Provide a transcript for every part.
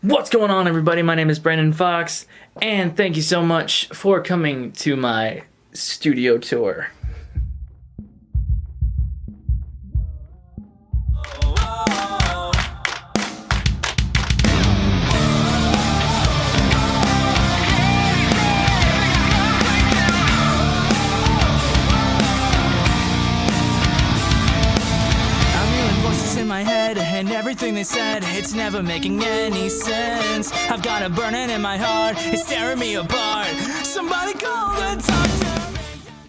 What's going on, everybody? My name is Brandon Fox, and thank you so much for coming to my studio tour. And everything they said, it's never making any sense. I've got a burning in my heart, it's tearing me apart. Somebody call the doctor.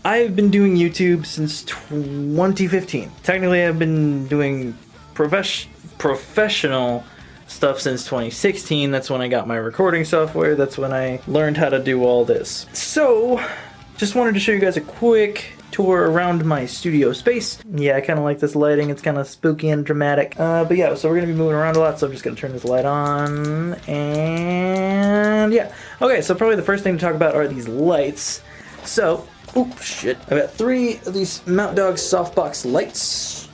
I've been doing YouTube since 2015. Technically, I've been doing professional stuff since 2016. That's when I got my recording software. That's when I learned how to do all this. So, just wanted to show you guys a quick tour around my studio space. Yeah, I kind of like this lighting. It's kind of spooky and dramatic. But yeah, so we're going to be moving around a lot, so I'm just going to turn this light on. And yeah. Okay, so probably the first thing to talk about are these lights. So, oh shit. I've got 3 of these MOUNTDOG SOFTBOX lights.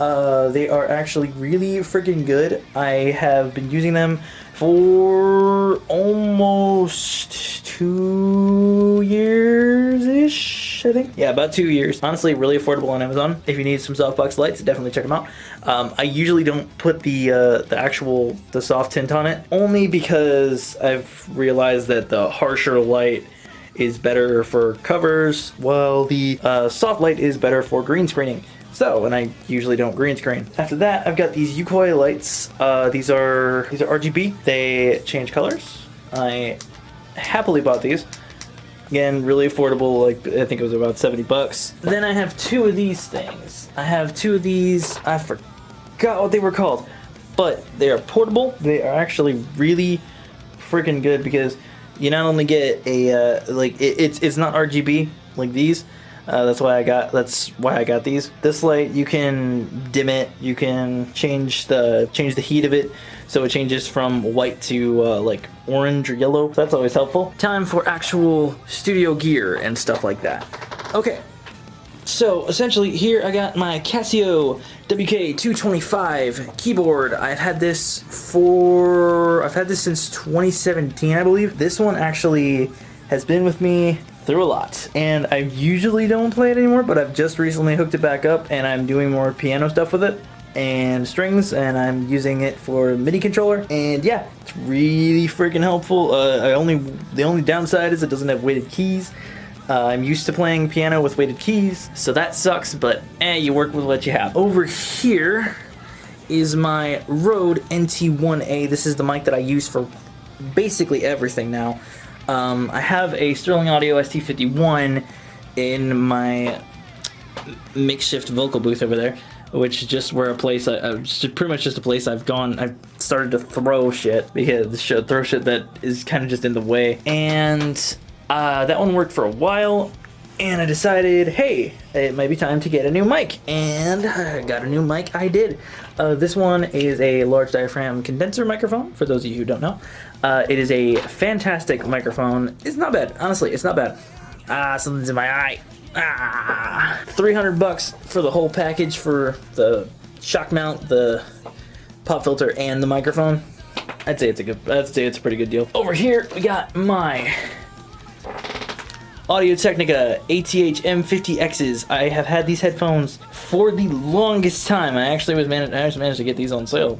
They are actually really freaking good. I have been using them for almost 2 years-ish, I think. Yeah, about 2 years. Honestly, really affordable on Amazon. If you need some softbox lights, definitely check them out. I usually don't put the soft tint on it, only because I've realized that the harsher light is better for covers, while the soft light is better for green screening. So, and I usually don't green screen. After that, I've got these Yukoi lights. These are RGB. They change colors. I happily bought these. Again, really affordable. Like, I think it was about 70 bucks. Then I have 2 of these things. I have 2 of these. I forgot what they were called, but they are portable. They are actually really freaking good because you not only get a it's not RGB like these. That's why I got these. This light, you can dim it, you can change the heat of it, so it changes from white to like orange or yellow. That's always helpful. Time for actual studio gear and stuff like that. Okay, so essentially here I got my CASIO WK225 keyboard. I've had this since 2017, I believe. This one actually has been with me through a lot, and I usually don't play it anymore, but I've just recently hooked it back up and I'm doing more piano stuff with it and strings, and I'm using it for MIDI controller, and yeah, it's really freaking helpful. The only downside is it doesn't have weighted keys. I'm used to playing piano with weighted keys, so that sucks, but you work with what you have. Over here is my Rode NT1A. This is the mic that I use for basically everything now. I have a Sterling Audio ST51 in my makeshift vocal booth over there, which is just where pretty much just a place I've started to throw shit, because throw shit that is kind of just in the way. And that one worked for a while, and I decided, hey, it might be time to get a new mic, and I got a new mic. I did. This one is a large diaphragm condenser microphone, for those of you who don't know. It is a fantastic microphone. It's not bad, honestly, it's not bad. Something's in my eye. 300 bucks for the whole package, for the shock mount, the pop filter, and the microphone. I'd say it's a pretty good deal. Over here, we got my AUDIO-TECHNICA ATH M50Xs. I have had these headphones for the longest time. I actually managed to get these on sale.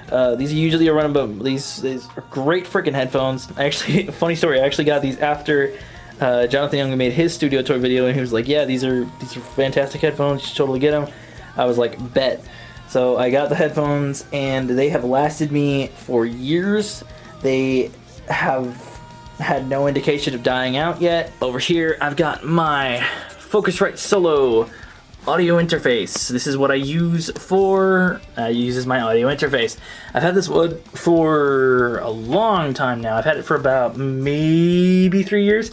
These are usually around about these are great freaking headphones. Actually, funny story. I actually got these after Jonathan Young made his studio tour video, and he was like, "Yeah, these are fantastic headphones. You should totally get them." I was like, "Bet." So I got the headphones, and they have lasted me for years. They have had no indication of dying out yet. Over here, I've got my FOCUSRITE Solo audio interface. This is what I use as my audio interface. I've had this one for a long time now. I've had it for about maybe 3 years.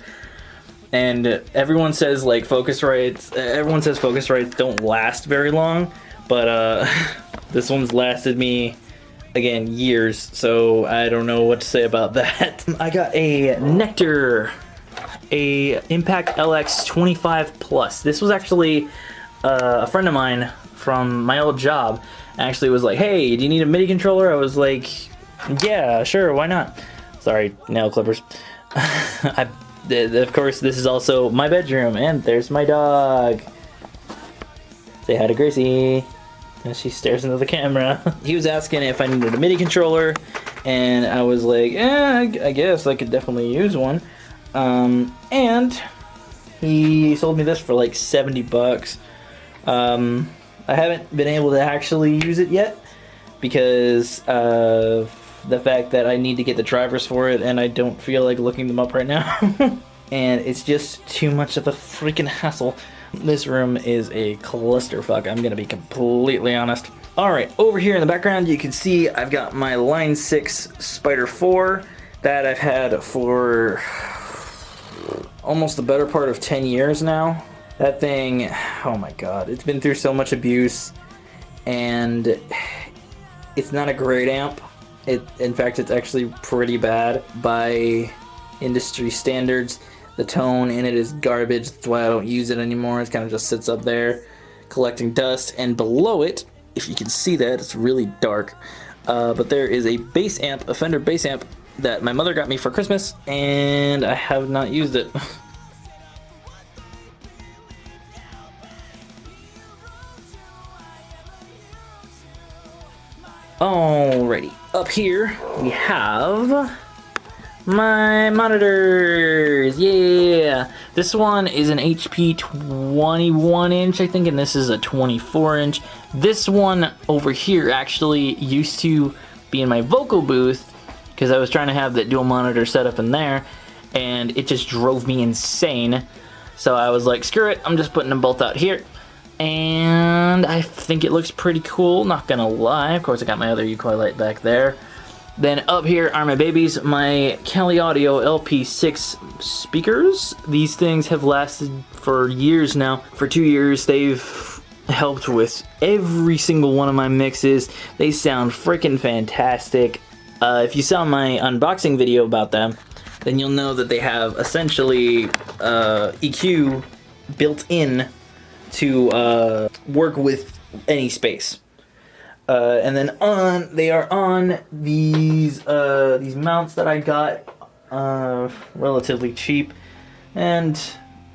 And everyone says like Focusrites don't last very long, but this one's lasted me, again, years, so I don't know what to say about that. I got a NEKTAR, a Impact LX 25 Plus. This was actually a friend of mine from my old job actually was like, hey, do you need a MIDI controller? I was like, Yeah, sure, why not? Sorry, nail clippers. Of course, this is also my bedroom, and there's my dog. Say hi to Gracie. And she stares into the camera. He was asking if I needed a MIDI controller, and I was like, I guess I could definitely use one. And he sold me this for like 70 bucks. I haven't been able to actually use it yet because of the fact that I need to get the drivers for it, and I don't feel like looking them up right now. And it's just too much of a freaking hassle. This room is a clusterfuck, I'm gonna be completely honest. Alright, over here in the background you can see I've got my Line 6 Spider 4 that I've had for almost the better part of 10 years now. That thing, oh my god, it's been through so much abuse, and it's not a great amp. In fact, it's actually pretty bad by industry standards. The tone in it is garbage. That's why I don't use it anymore. It kind of just sits up there collecting dust. And below it, if you can see that, it's really dark. But there is a bass amp, a Fender bass amp that my mother got me for Christmas, and I have not used it. Alrighty, up here we have my monitors. Yeah, this one is an HP 21 inch, I think, and this is a 24 inch. This one over here actually used to be in my vocal booth because I was trying to have that dual monitor set up in there, and it just drove me insane. So I was like, screw it, I'm just putting them both out here. And I think it looks pretty cool, not gonna lie. Of course, I got my other Yokoi light back there. Then up here are my babies, my Cali Audio LP6 speakers. These things have lasted for years now. For 2 years, they've helped with every single one of my mixes. They sound freaking fantastic. If you saw my unboxing video about them, then you'll know that they have essentially EQ built in to work with any space. And then they are on these mounts that I got relatively cheap, and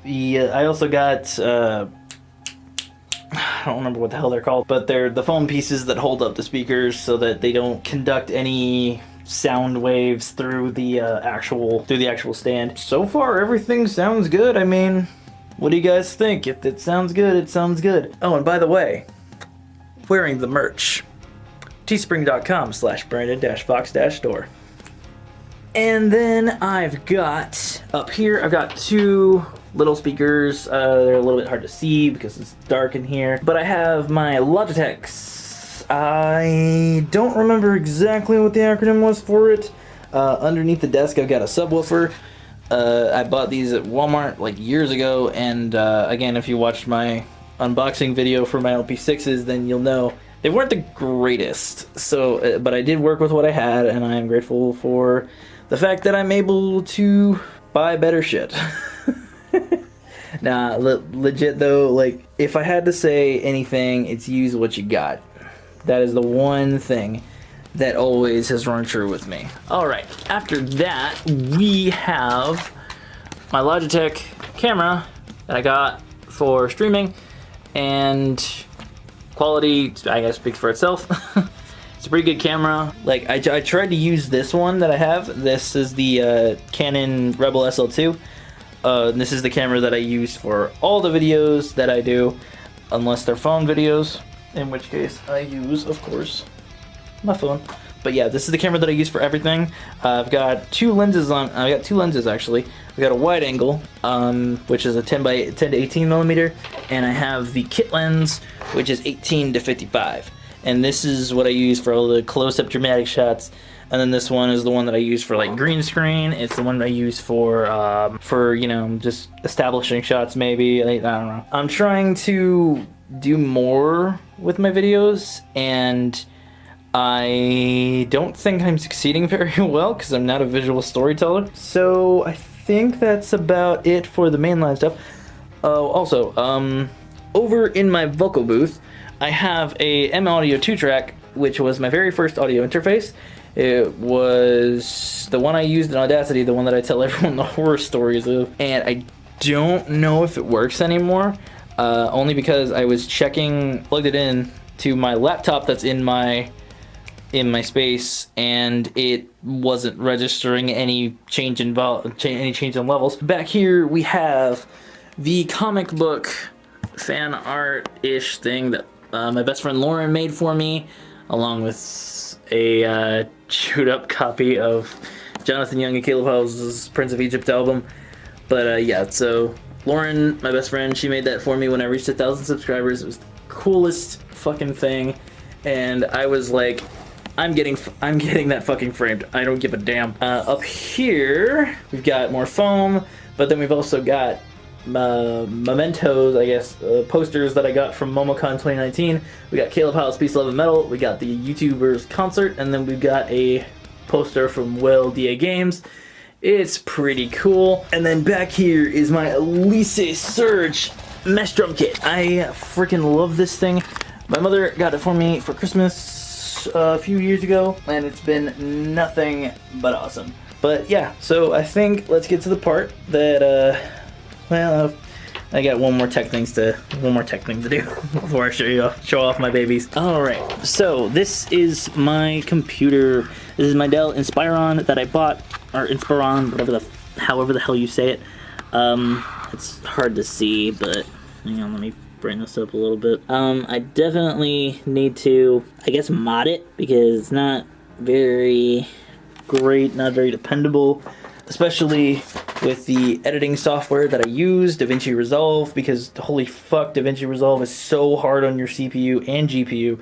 I also got I don't remember what the hell they're called, but they're the foam pieces that hold up the speakers so that they don't conduct any sound waves through the actual stand. So far, everything sounds good. I mean, what do you guys think? If it sounds good, it sounds good. Oh, and by the way, wearing the merch. teespring.com/brandon-fox-store. And then I've got, up here, I've got two little speakers. They're a little bit hard to see because it's dark in here. But I have my Logitechs. I don't remember exactly what the acronym was for it. Underneath the desk, I've got a subwoofer. I bought these at Walmart like years ago, and again, if you watched my unboxing video for my LP6s, then you'll know they weren't the greatest. So, but I did work with what I had, and I am grateful for the fact that I'm able to buy better shit. Nah, legit though, like, if I had to say anything, it's use what you got. That is the one thing that always has run true with me. Alright, after that, we have my Logitech camera that I got for streaming, and quality, I guess, speaks for itself. It's a pretty good camera. Like, I tried to use this one that I have. This is the Canon Rebel SL2. This is the camera that I use for all the videos that I do, unless they're phone videos, in which case I use, of course, my phone. But yeah, this is the camera that I use for everything. I've got two lenses on. I got two lenses actually. I've got a wide angle, which is a 10 to 18 millimeter, and I have the kit lens, which is 18 to 55. And this is what I use for all the close-up dramatic shots. And then this one is the one that I use for like green screen. It's the one I use for you know, just establishing shots maybe. I don't know. I'm trying to do more with my videos, and I don't think I'm succeeding very well because I'm not a visual storyteller. So I think that's about it for the mainline stuff. Oh, also, over in my vocal booth, I have a M Audio 2-track, which was my very first audio interface, It was the one I used in Audacity, the one that I tell everyone the horror stories of. And I don't know if it works anymore, only because I was plugged it in to my laptop that's in my space, and it wasn't registering any change in levels. Back here we have the comic book fan art-ish thing that my best friend Lauren made for me, along with a chewed up copy of Jonathan Young and Caleb House's Prince of Egypt album. But yeah, so Lauren, my best friend, she made that for me when I reached 1,000 subscribers. It was the coolest fucking thing, and I was like, I'm getting that fucking framed. I don't give a damn. Up here we've got more foam, but then we've also got mementos, I guess, posters that I got from MomoCon 2019. We got Caleb House, Peace, Love, and Metal. We got the YouTubers concert, and then we've got a poster from Will DA Games. It's pretty cool. And then back here is my ALESIS Surge mesh drum kit. I freaking love this thing. My mother got it for me for Christmas a few years ago, and it's been nothing but awesome. But yeah, so I think let's get to the part that well, I got one more tech things to do before I show off my babies. All right, so this is my computer. This is my Dell INSPIRON that I bought, or INSPIRON, however the hell you say it. It's hard to see, but hang on, let me bring this up a little bit. I definitely need to, I guess, mod it because it's not very great, not very dependable, especially with the editing software that I use, DaVinci Resolve, because holy fuck, DaVinci Resolve is so hard on your CPU and GPU,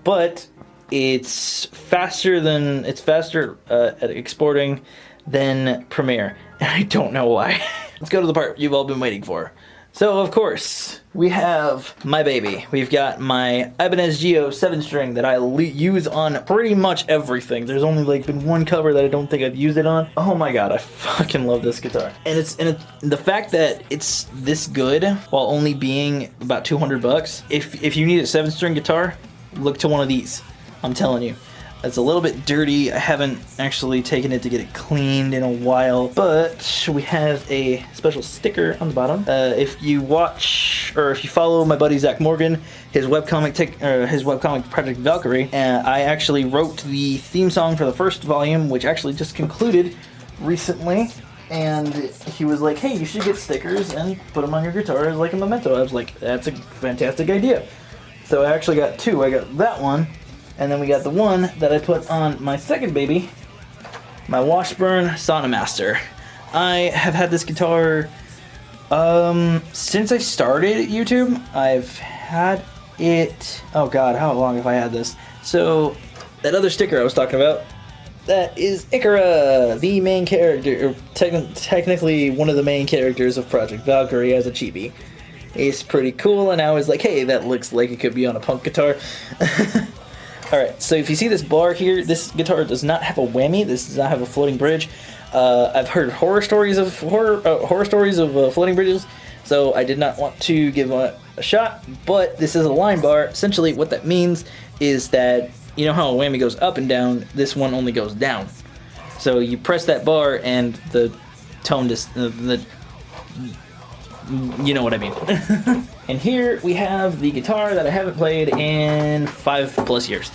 but it's faster at exporting than Premiere, and I don't know why. Let's go to the part you've all been waiting for. So, of course, we have my baby. We've got my IBANEZ Geo 7-string that I use on pretty much everything. There's only like been one cover that I don't think I've used it on. Oh my god, I fucking love this guitar. And the fact that it's this good while only being about 200 bucks. If you need a 7-string guitar, look to one of these. I'm telling you. It's a little bit dirty. I haven't actually taken it to get it cleaned in a while, but we have a special sticker on the bottom. If you watch, or if you follow my buddy Zach Morgan, his webcomic Project Valkyrie, I actually wrote the theme song for the first volume, which actually just concluded recently. And he was like, hey, you should get stickers and put them on your guitar as like a memento. I was like, that's a fantastic idea. So I actually got two. I got that one, and then we got the one that I put on my second baby, my Washburn Sonamaster. I have had this guitar since I started YouTube. I've had it, oh god, how long have I had this? So, that other sticker I was talking about, that is Ikara, the main character, or technically one of the main characters of Project Valkyrie as a chibi. It's pretty cool, and I was like, hey, that looks like it could be on a punk guitar. Alright, so if you see this bar here, this guitar does not have a whammy. This does not have a floating bridge. I've heard horror stories of floating bridges, so I did not want to give a shot, but this is a line bar. Essentially, what that means is that, you know how a whammy goes up and down, this one only goes down. So you press that bar and the tone you know what I mean. And here we have the guitar that I haven't played in 5+ years.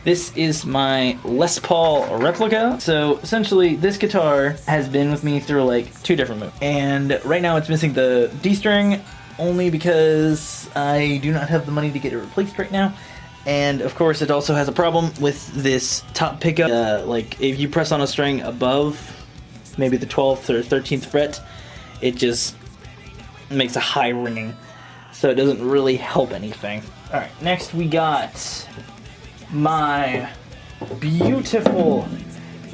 This is my Les Paul replica. So essentially this guitar has been with me through like 2 different moves. And right now it's missing the D string only because I do not have the money to get it replaced right now. And of course it also has a problem with this top pickup. Like if you press on a string above maybe the 12th or 13th fret, it just makes a high ringing, so it doesn't really help anything. Alright, next we got my beautiful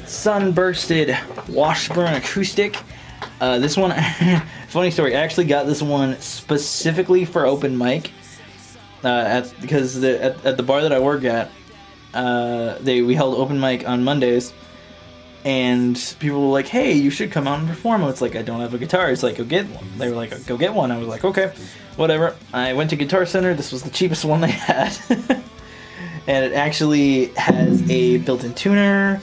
sunbursted Washburn acoustic. This one, funny story, I actually got this one specifically for open mic, because at the bar that I work at, we held open mic on Mondays, and people were like, hey, you should come out and perform. It's like, I don't have a guitar. It's like, go get one. They were like, go get one. I was like, okay, whatever. I went to Guitar Center. This was the cheapest one they had. And it actually has a built-in tuner.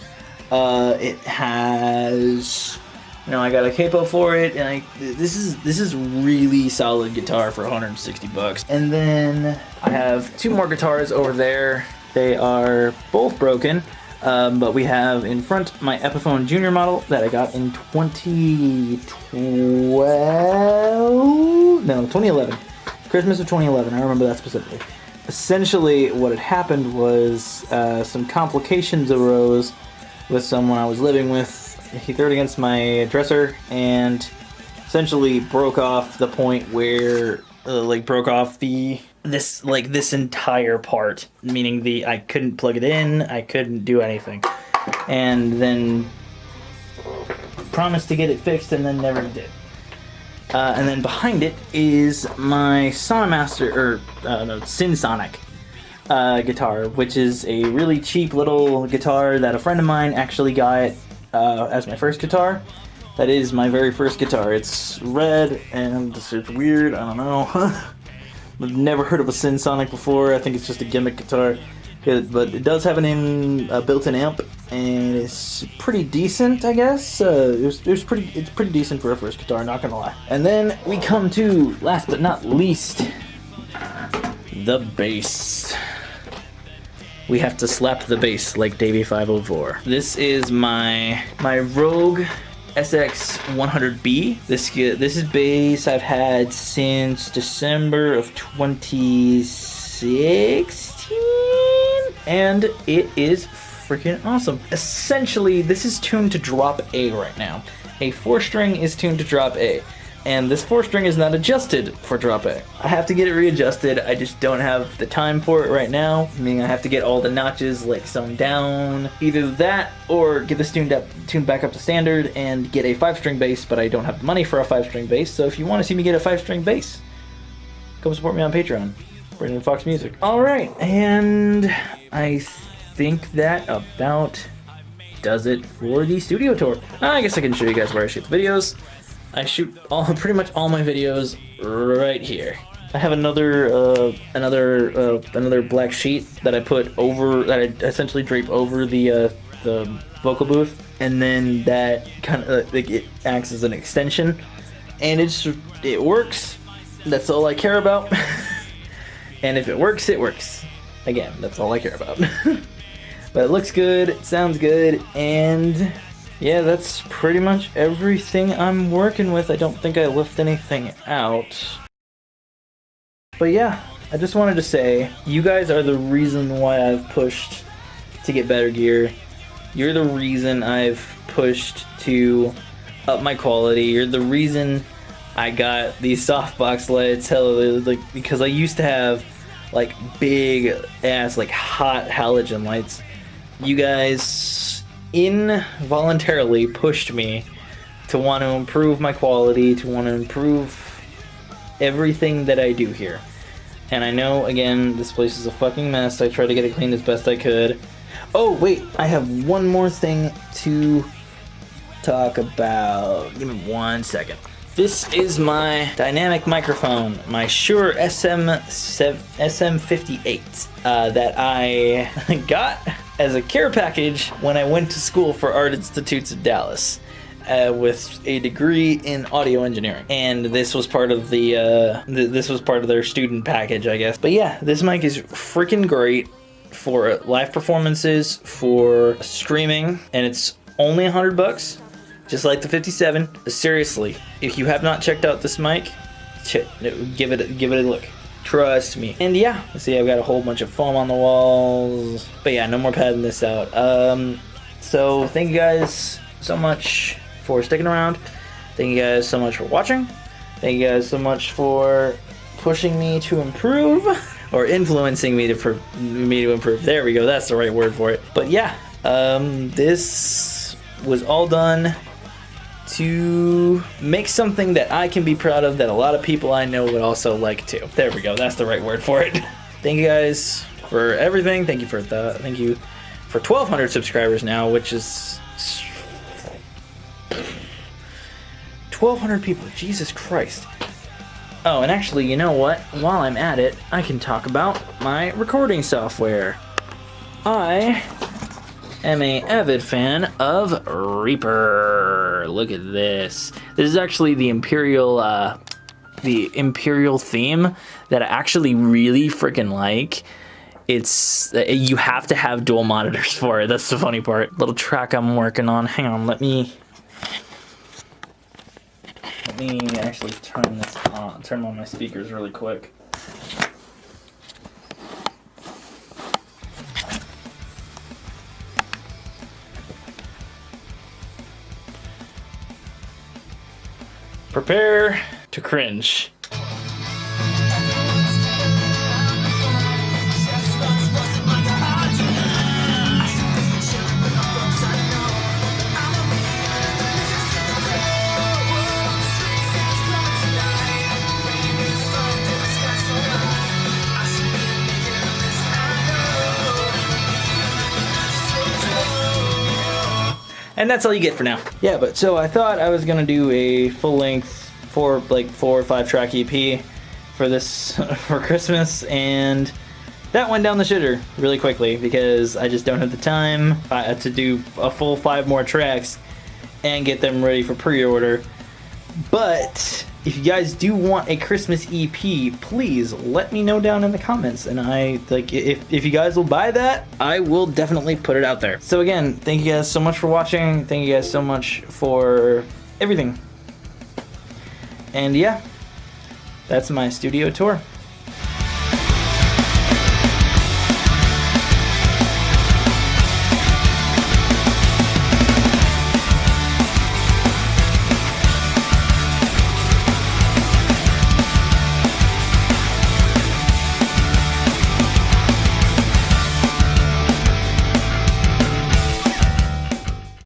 It has, you know, I got a capo for it, and this is really solid guitar for 160 bucks. And then I have two more guitars over there. They are both broken, but we have in front my Epiphone Junior model that I got in 2011. Christmas of 2011, I remember that specifically. Essentially, what had happened was some complications arose with someone I was living with. He threw it against my dresser and essentially broke off the point where, broke off this entire part, meaning I couldn't plug it in, I couldn't do anything, and then promised to get it fixed and then never did. And then behind it is my Synsonic guitar, which is a really cheap little guitar that a friend of mine actually got as my first guitar. That is my very first guitar. It's red and it's weird, I don't know. I've never heard of a Synsonic before. I think it's just a gimmick guitar. But it does have a built-in amp, and it's pretty decent, I guess. It's pretty decent for a first guitar, not gonna lie. And then we come to, last but not least, the bass. We have to slap the bass like Davey 504. This is my Rogue SX 100B. This is bass I've had since December of 2016. And it is freaking awesome. Essentially, this is tuned to drop A right now. A 4-string is tuned to drop A, and this 4-string is not adjusted for drop A. I have to get it readjusted. I just don't have the time for it right now. Meaning I have to get all the notches sewn down. Either that or get this tuned back up to standard and get a 5-string bass, but I don't have the money for a 5-string bass. So if you want to see me get a 5-string bass, come support me on Patreon. Brandon Fox Music. Alright, and I think that about does it for the studio tour. I guess I can show you guys where I shoot the videos. I shoot pretty much all my videos right here. I have another black sheet that I put over, that I essentially drape over the vocal booth, and then that kind of it acts as an extension, and it works. That's all I care about. And if it works, it works. Again, that's all I care about. But it looks good, it sounds good, and yeah, that's pretty much everything I'm working with. I don't think I left anything out. But yeah, I just wanted to say, you guys are the reason why I've pushed to get better gear. You're the reason I've pushed to up my quality. You're the reason I got these softbox lights, because I used to have big ass hot halogen lights. You guys involuntarily pushed me to want to improve my quality, to want to improve everything that I do here. And I know, again, this place is a fucking mess. I tried to get it cleaned as best I could. Oh wait, I have one more thing to talk about. Give me 1 second. This is my dynamic microphone, my Shure SM58 that I got as a care package when I went to school for Art Institutes of Dallas with a degree in audio engineering, and this was part of their student package, I guess. But yeah, this mic is freaking great for live performances, for streaming, and it's only $100. Just like the 57. Seriously, if you have not checked out this mic, give it a look. Trust me. And yeah, see, I've got a whole bunch of foam on the walls. But yeah, no more padding this out. So thank you guys so much for sticking around. Thank you guys so much for watching. Thank you guys so much for pushing me to improve, or influencing me to improve. There we go. That's the right word for it. But yeah, this was all done to make something that I can be proud of, that a lot of people I know would also like too. There we go. That's the right word for it. Thank you guys for everything. Thank you for 1,200 subscribers now, which is 1,200 people. Jesus Christ. Oh, and actually, you know what? While I'm at it, I can talk about my recording software. I am a avid fan of Reaper. Look at this. This is actually the Imperial theme that I actually really freaking like. It's, you have to have dual monitors for it. That's the funny part. Little track I'm working on. Hang on, let me actually turn this on, turn on my speakers really quick. Prepare to cringe. And that's all you get for now. Yeah, but so I thought I was gonna do a full-length 4 or 5 track EP for this for Christmas, and that went down the shitter really quickly because I just don't have the time to do a full 5 more tracks and get them ready for pre-order. But if you guys do want a Christmas EP, please let me know down in the comments, and if you guys will buy that, I will definitely put it out there. So again, thank you guys so much for watching. Thank you guys so much for everything. And yeah, that's my studio tour.